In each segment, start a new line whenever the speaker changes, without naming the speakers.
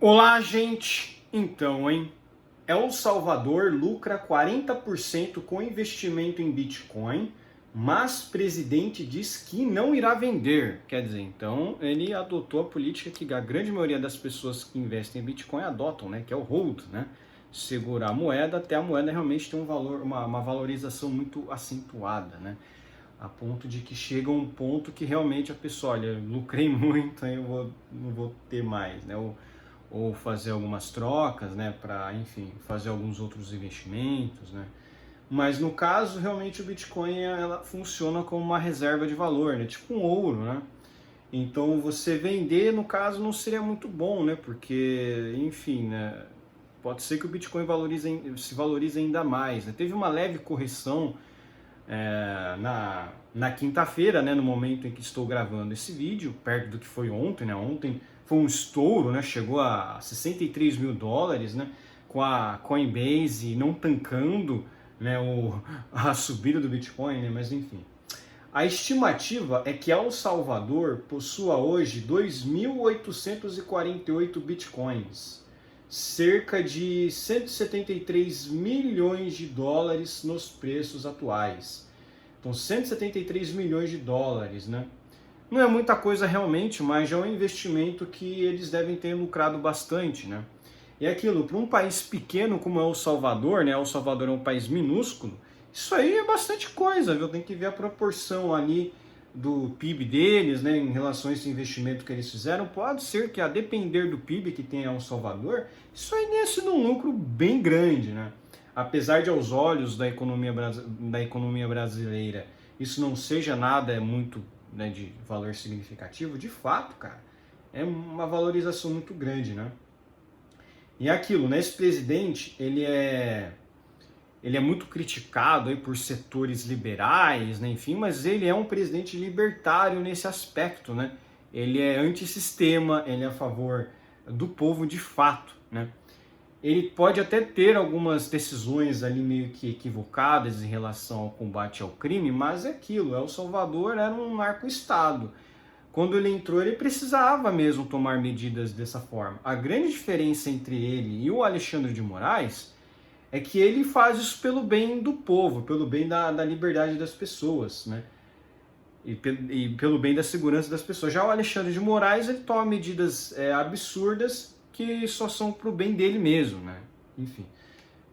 Olá, gente! Então, hein? El Salvador lucra 40% com investimento em Bitcoin, mas presidente diz que não irá vender. Quer dizer, então ele adotou a política que a grande maioria das pessoas que investem em Bitcoin adotam, né? Que é o hold, né? Segurar a moeda até a moeda realmente ter um valor, uma valorização muito acentuada, né? A ponto de que chega um ponto que realmente a pessoa, olha, lucrei muito, aí não vou ter mais, né? Ou fazer algumas trocas, né, para, enfim, fazer alguns outros investimentos, né? Mas no caso, realmente o Bitcoin ela funciona como uma reserva de valor, né? Tipo um ouro, né? Então você vender, no caso, não seria muito bom, né? Porque, enfim, né? Pode ser que o Bitcoin se valorize ainda mais, né? Teve uma leve correção na quinta-feira, né, no momento em que estou gravando esse vídeo, perto do que foi ontem, né? Ontem foi um estouro, né? Chegou a 63 mil dólares, né? Com a Coinbase não tancando, né, a subida do Bitcoin, né? Mas enfim. A estimativa é que El Salvador possua hoje 2.848 bitcoins, cerca de 173 milhões de dólares nos preços atuais. Então, 173 milhões de dólares, né? Não é muita coisa realmente, mas já é um investimento que eles devem ter lucrado bastante, né? E é aquilo, para um país pequeno como é o Salvador, né? O Salvador é um país minúsculo, isso aí é bastante coisa, viu? Tem que ver a proporção ali do PIB deles, né? Em relação a esse investimento que eles fizeram. Pode ser que, a depender do PIB que tem El Salvador, isso aí tenha sido um lucro bem grande, né? Apesar de aos olhos da economia brasileira isso não seja nada muito, né, de valor significativo, de fato, cara, é uma valorização muito grande, né? E é aquilo, né? Esse presidente, ele é muito criticado aí por setores liberais, né? Enfim, mas ele é um presidente libertário nesse aspecto, né? Ele é antissistema, ele é a favor do povo de fato, né? Ele pode até ter algumas decisões ali meio que equivocadas em relação ao combate ao crime, mas é aquilo, El Salvador era um narco-estado. Quando ele entrou, ele precisava mesmo tomar medidas dessa forma. A grande diferença entre ele e o Alexandre de Moraes é que ele faz isso pelo bem do povo, pelo bem da liberdade das pessoas, né? E pelo bem da segurança das pessoas. Já o Alexandre de Moraes, ele toma medidas absurdas que só são pro bem dele mesmo, né? Enfim.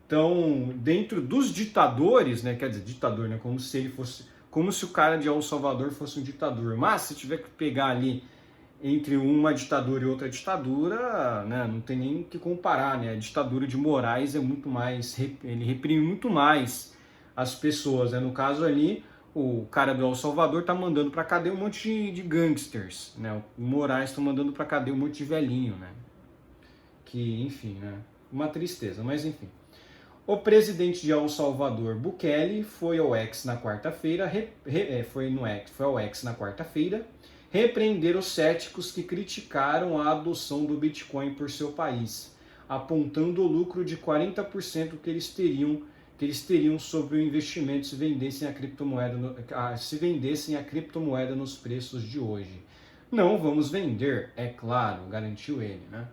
Então, dentro dos ditadores, né? Quer dizer, ditador, né? Como se ele fosse, como se o cara de El Salvador fosse um ditador. Mas se tiver que pegar ali entre uma ditadura e outra ditadura, né, não tem nem o que comparar, né? A ditadura de Moraes é muito mais, ele reprime muito mais as pessoas, né? No caso ali, o cara do El Salvador tá mandando pra cadeia um monte de gangsters, né? O Moraes tá mandando pra cadeia um monte de velhinho, né? Que, enfim, né? Uma tristeza, mas enfim. O presidente de El Salvador, Bukele, foi ao X na quarta-feira, foi ao X na quarta-feira, repreender os céticos que criticaram a adoção do Bitcoin por seu país, apontando o lucro de 40% que eles teriam sobre o investimento se vendessem a criptomoeda nos preços de hoje. Não vamos vender, é claro, garantiu ele, né?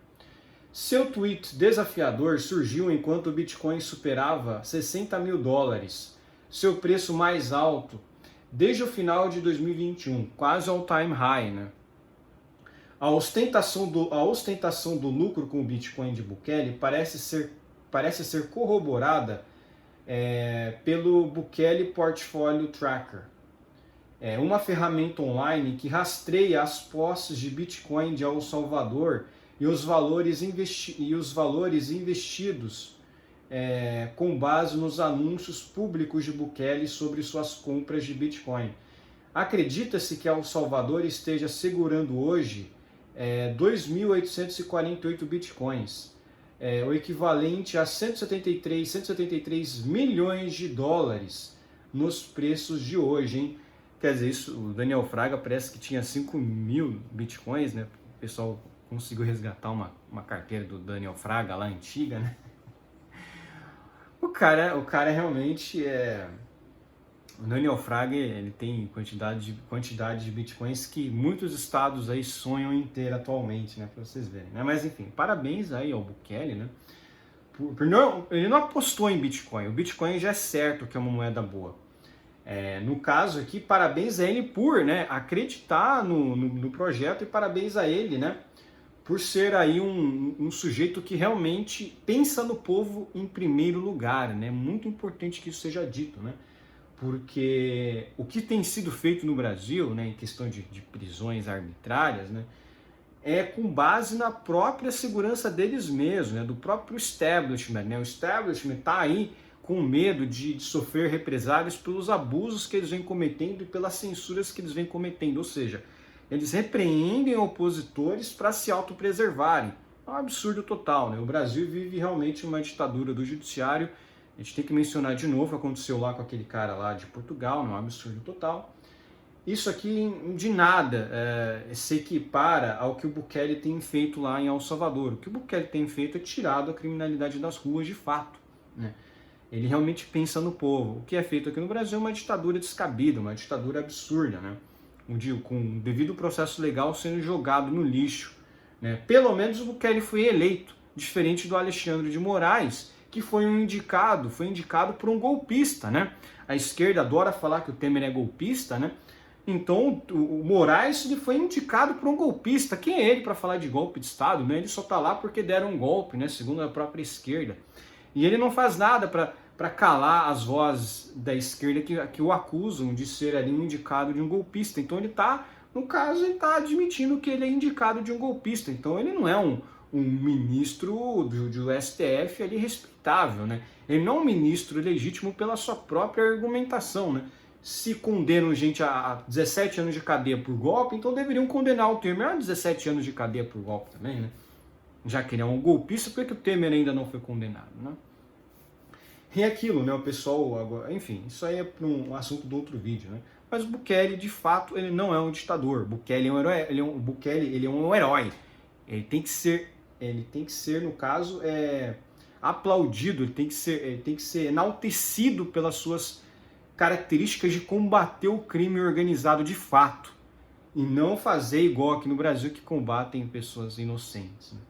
Seu tweet desafiador surgiu enquanto o Bitcoin superava 60 mil dólares, seu preço mais alto desde o final de 2021, quase all time high, né? A ostentação do lucro com o Bitcoin de Bukele parece ser corroborada pelo Bukele Portfolio Tracker, uma ferramenta online que rastreia as posses de Bitcoin de El Salvador e os valores investidos com base nos anúncios públicos de Bukele sobre suas compras de Bitcoin. Acredita-se que El Salvador esteja segurando hoje 2.848 Bitcoins, o equivalente a 173 milhões de dólares nos preços de hoje, hein? Quer dizer, isso, o Daniel Fraga parece que tinha 5 mil Bitcoins, né? O pessoal conseguiu resgatar uma carteira do Daniel Fraga lá antiga, né? O cara realmente O Daniel Fraga, ele tem quantidade de bitcoins que muitos estados aí sonham em ter atualmente, né, para vocês verem, né? Mas enfim, parabéns aí ao Bukele, né? Ele não apostou em Bitcoin. O Bitcoin já é certo que é uma moeda boa. No caso aqui, parabéns a ele por, né, acreditar no projeto, e parabéns a ele, né, por ser aí um sujeito que realmente pensa no povo em primeiro lugar, né? Muito importante que isso seja dito, né? Porque o que tem sido feito no Brasil, né, em questão de prisões arbitrárias, né, é com base na própria segurança deles mesmos, né, do próprio establishment, né? O establishment está aí com medo de sofrer represálias pelos abusos que eles vêm cometendo e pelas censuras que eles vêm cometendo, ou seja, eles repreendem opositores para se autopreservarem. É um absurdo total, né? O Brasil vive realmente uma ditadura do judiciário. A gente tem que mencionar de novo o que aconteceu lá com aquele cara lá de Portugal, é um absurdo total. Isso aqui de nada se equipara ao que o Bukele tem feito lá em El Salvador. O que o Bukele tem feito é tirado a criminalidade das ruas de fato, né? Ele realmente pensa no povo. O que é feito aqui no Brasil é uma ditadura descabida, uma ditadura absurda, né? Com o devido processo legal sendo jogado no lixo, né? Pelo menos o Bukele foi eleito, diferente do Alexandre de Moraes, que foi indicado por um golpista, né? A esquerda adora falar que o Temer é golpista, né? Então o Moraes ele foi indicado por um golpista. Quem é ele para falar de golpe de Estado, né? Ele só está lá porque deram um golpe, né? Segundo a própria esquerda. E ele não faz nada para calar as vozes da esquerda que o acusam de ser ali um indicado de um golpista. Então ele está, no caso, ele está admitindo que ele é indicado de um golpista. Então ele não é um ministro do STF ali respeitável, né? Ele não é um ministro legítimo pela sua própria argumentação, né? Se condenam gente a 17 anos de cadeia por golpe, então deveriam condenar o Temer a 17 anos de cadeia por golpe também, né? Já que ele é um golpista, por que o Temer ainda não foi condenado, né? E aquilo, né, o pessoal, agora, enfim, isso aí é para um assunto do outro vídeo, né? Mas o Bukele, de fato, ele não é um ditador. Bukele é um herói, ele é um herói. Ele tem que ser, no caso, aplaudido, ele tem que ser enaltecido pelas suas características de combater o crime organizado de fato. E não fazer igual aqui no Brasil, que combatem pessoas inocentes, né?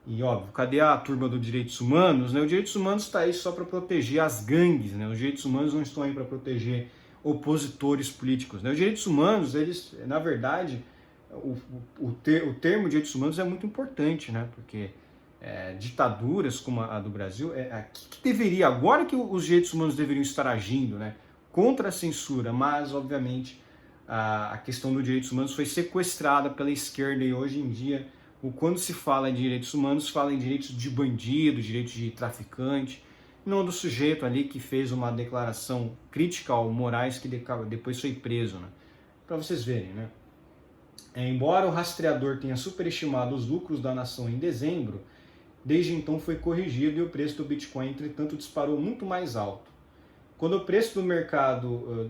E óbvio, cadê a turma dos direitos humanos, né? Os direitos humanos está aí só para proteger as gangues, né? Os direitos humanos não estão aí para proteger opositores políticos, né? Os direitos humanos, eles, na verdade, o termo direitos humanos é muito importante, né? Porque ditaduras como a do Brasil, que deveria, agora que os direitos humanos deveriam estar agindo, né, contra a censura, mas obviamente a questão dos direitos humanos foi sequestrada pela esquerda, e hoje em dia, quando se fala em direitos humanos, fala em direitos de bandido, direitos de traficante, não do sujeito ali que fez uma declaração crítica ao Moraes, que depois foi preso, né? Para vocês verem, né? Embora o rastreador tenha superestimado os lucros da nação em dezembro, desde então foi corrigido e o preço do Bitcoin, entretanto, disparou muito mais alto. Quando o preço de mercado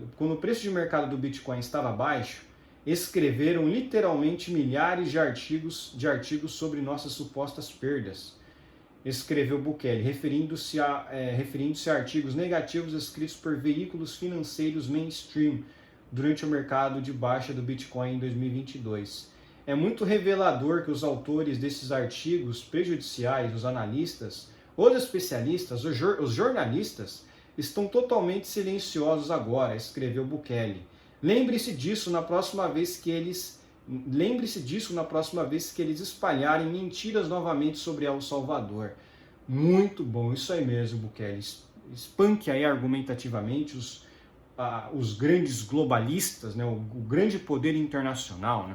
do Bitcoin estava baixo, escreveram literalmente milhares de artigos sobre nossas supostas perdas, escreveu Bukele, referindo-se a artigos negativos escritos por veículos financeiros mainstream durante o mercado de baixa do Bitcoin em 2022. É muito revelador que os autores desses artigos prejudiciais, os analistas, os especialistas, os jornalistas, estão totalmente silenciosos agora, escreveu Bukele. Lembre-se disso na próxima vez que eles espalharem mentiras novamente sobre El Salvador. Muito bom, isso aí mesmo, Bukele. Espanque aí argumentativamente os grandes globalistas, né, o grande poder internacional, né?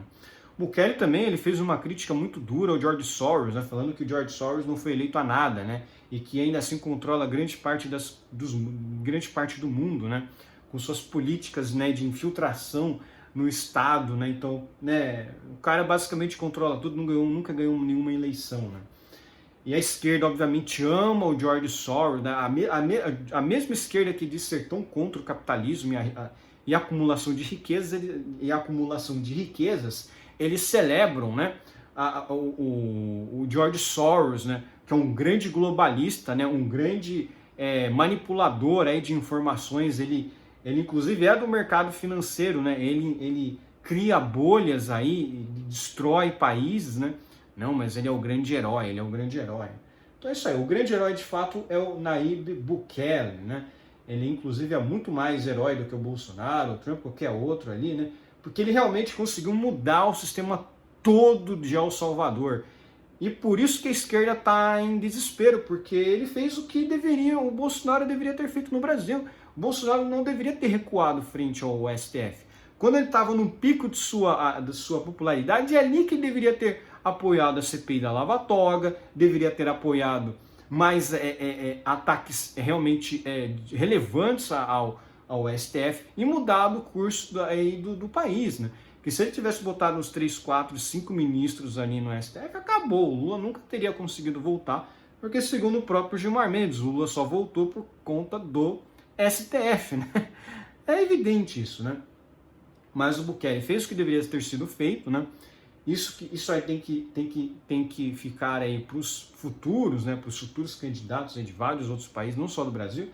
Bukele também ele fez uma crítica muito dura ao George Soros, né, falando que o George Soros não foi eleito a nada, né, e que ainda assim controla grande parte do mundo, né, com suas políticas, né, de infiltração no Estado, né? Então, né, o cara basicamente controla tudo, nunca ganhou nenhuma eleição, né? E a esquerda, obviamente, ama o George Soros, né? A mesma esquerda que diz ser tão contra o capitalismo e a acumulação de riquezas, eles celebram, né, o George Soros, né, que é um grande globalista, né, um grande manipulador aí de informações. Ele Ele inclusive é do mercado financeiro, né? Ele cria bolhas aí, destrói países, né? Não, mas ele é o grande herói, ele é o grande herói. Então é isso aí, o grande herói de fato é o Nayib Bukele, né? Ele inclusive é muito mais herói do que o Bolsonaro, o Trump, qualquer outro ali, né? Porque ele realmente conseguiu mudar o sistema todo de El Salvador. E por isso que a esquerda está em desespero, porque ele fez o que o Bolsonaro deveria ter feito no Brasil. O Bolsonaro não deveria ter recuado frente ao STF. Quando ele estava no pico de sua popularidade, é ali que ele deveria ter apoiado a CPI da Lava Toga, deveria ter apoiado mais ataques realmente relevantes ao STF e mudado o curso do país, né? Porque se ele tivesse botado uns 3, 4, 5 ministros ali no STF, acabou. O Lula nunca teria conseguido voltar, porque segundo o próprio Gilmar Mendes, o Lula só voltou por conta do STF, né? É evidente isso, né? Mas o Bukele fez o que deveria ter sido feito, né? Isso aí tem que ficar aí para os futuros, né? Para os futuros candidatos aí de vários outros países, não só do Brasil.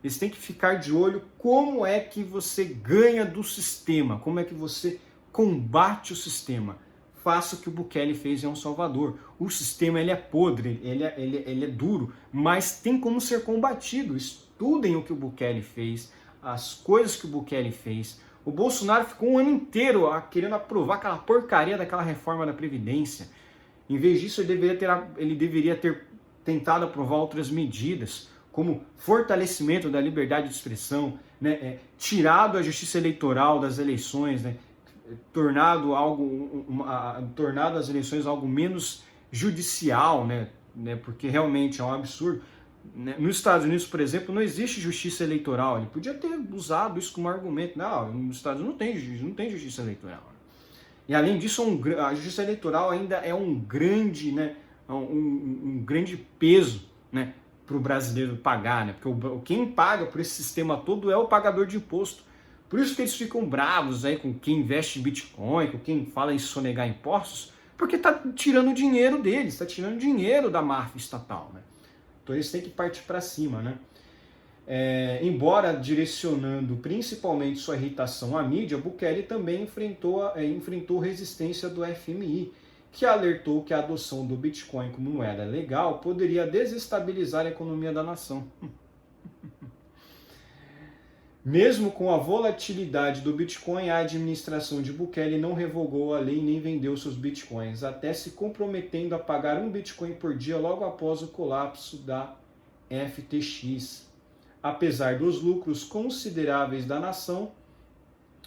Eles têm que ficar de olho como é que você ganha do sistema, como é que você combate o sistema. Faça o que o Bukele fez em El Salvador. O sistema ele é podre, ele é duro, mas tem como ser combatido. Estudem o que o Bukele fez, as coisas que o Bukele fez. O Bolsonaro ficou um ano inteiro querendo aprovar aquela porcaria daquela reforma da Previdência. Em vez disso, ele deveria ter tentado aprovar outras medidas, como fortalecimento da liberdade de expressão, né, tirado a justiça eleitoral das eleições, né, tornado as eleições algo menos judicial, né, porque realmente é um absurdo. Nos Estados Unidos, por exemplo, não existe justiça eleitoral. Ele podia ter usado isso como argumento. Não, nos Estados Unidos não tem justiça eleitoral. E além disso, a justiça eleitoral ainda é um grande, né, um grande peso, né, para o brasileiro pagar, né? Porque quem paga por esse sistema todo é o pagador de imposto. Por isso que eles ficam bravos aí com quem investe em Bitcoin, com quem fala em sonegar impostos, porque está tirando dinheiro deles, está tirando dinheiro da máfia estatal, né? Então eles têm que partir para cima, né? Embora direcionando principalmente sua irritação à mídia, Bukele também enfrentou resistência do FMI, que alertou que a adoção do Bitcoin como moeda legal poderia desestabilizar a economia da nação. Mesmo com a volatilidade do Bitcoin, a administração de Bukele não revogou a lei nem vendeu seus Bitcoins, até se comprometendo a pagar um Bitcoin por dia logo após o colapso da FTX. Apesar dos lucros consideráveis da nação,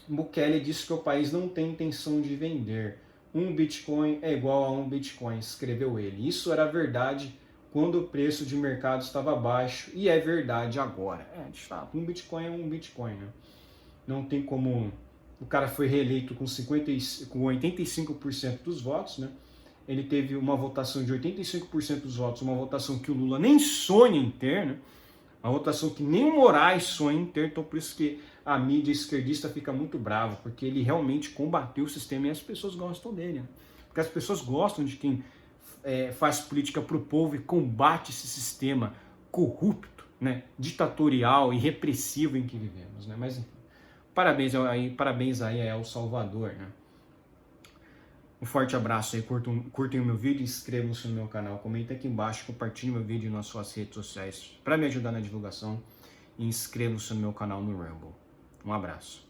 Bukele disse que o país não tem intenção de vender. Um Bitcoin é igual a um Bitcoin, escreveu ele. Isso era verdade quando o preço de mercado estava baixo e é verdade agora. De fato, um Bitcoin é um Bitcoin, né? Não tem como... O cara foi reeleito com 85% dos votos, né? Ele teve uma votação de 85% dos votos, uma votação que o Lula nem sonha em ter, né? Uma votação que nem o Moraes sonha em ter, então por isso que a mídia esquerdista fica muito brava, porque ele realmente combateu o sistema e as pessoas gostam dele, né? Porque as pessoas gostam de quem faz política para o povo e combate esse sistema corrupto, né, ditatorial e repressivo em que vivemos, né? Mas enfim, parabéns aí a El Salvador, né? Um forte abraço aí, curtem o meu vídeo, inscrevam-se no meu canal, comentem aqui embaixo, compartilhem meu vídeo nas suas redes sociais para me ajudar na divulgação e inscrevam-se no meu canal no Rumble. Um abraço.